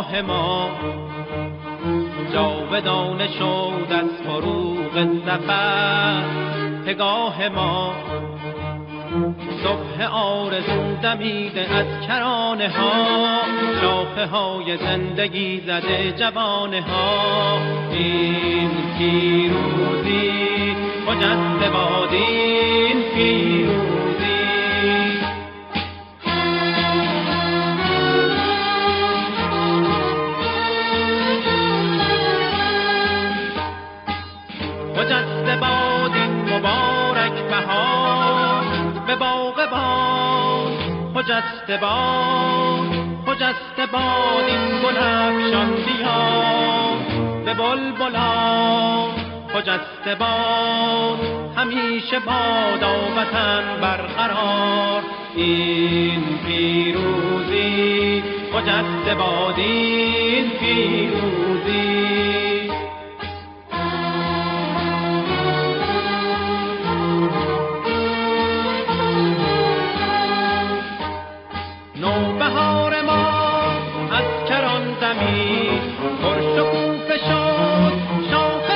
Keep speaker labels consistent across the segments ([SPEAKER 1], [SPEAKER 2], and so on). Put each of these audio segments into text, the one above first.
[SPEAKER 1] پگاه ما جاودانه شد از فروغ ظفر. پگاه ما صبح آرزو دمیده از کرانه ها، شاخه های زندگی زده جوانه ها. این پیروزی خجسته باد، این پیروزی. خجسته باد این مبارک بهار، به باغ باد خجسته باد. خجسته باد این گل افشان دیار، به بلبلان خجسته باد. همیشه بادا وطن برقرار، این پیروزی خجسته باد، این پیروزی. نوبهار ما از کران دمید، پرشکوفه شد شاخه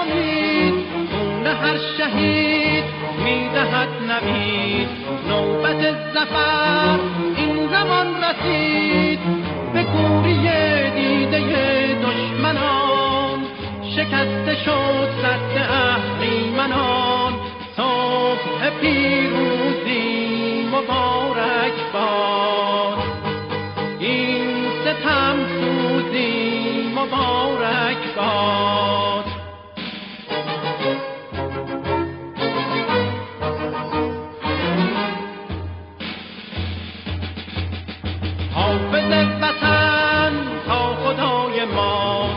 [SPEAKER 1] امید. خون هر شهید میدهد نوید، نوبت ظفر این زمان رسید. به کوری دیده دشمنان شکسته شد سد اهریمنان. صبح پیروزی مبارک باد، این ستم سوزی مبارک باد. حافظ وطن تا خدای ما،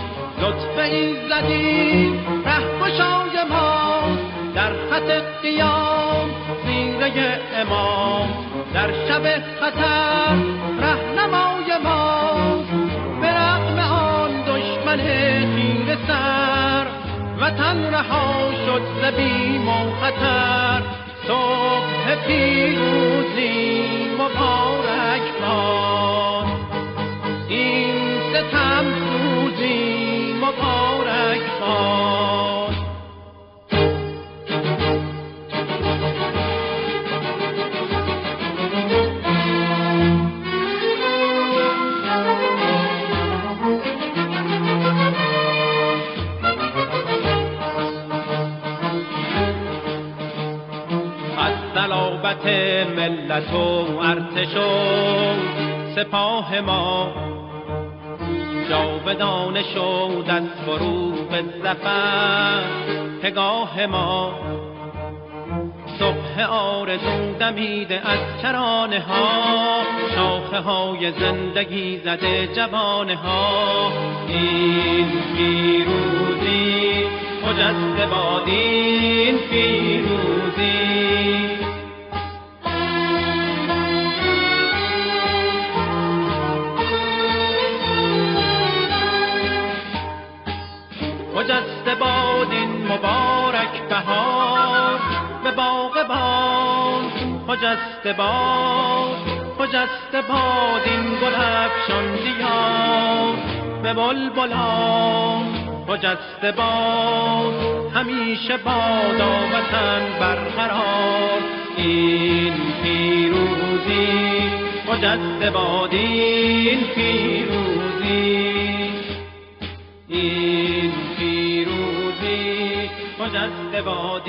[SPEAKER 1] لطف ایزدی رهگشای ما. در خط قیام زیره امام، در شب خطر رهنمای ما. به رغم آن دشمن خیره سر، وطن رها شد ز بیم و خطر. صبح پیروزی مبارک باد، این ستم سوزی مبارک باد. صلابت ملت و ارتش و سپاه ما جاودانه شد از فروغ ظفر. پگاه ما صبح آرزو دمیده از کرانه ها، شاخه های زندگی زده جوانه ها. این پیروزی خجسته باد، این پیروزی. خجسته باد این مبارک بهار، به باغ باد خجسته باد. خجسته باد این گل افشان دیار، به بلبلان خجسته باد. همیشه بادا وطن برقرار، این پیروزی خجسته باد، این پیروزی. این پیروزی خجسته باد.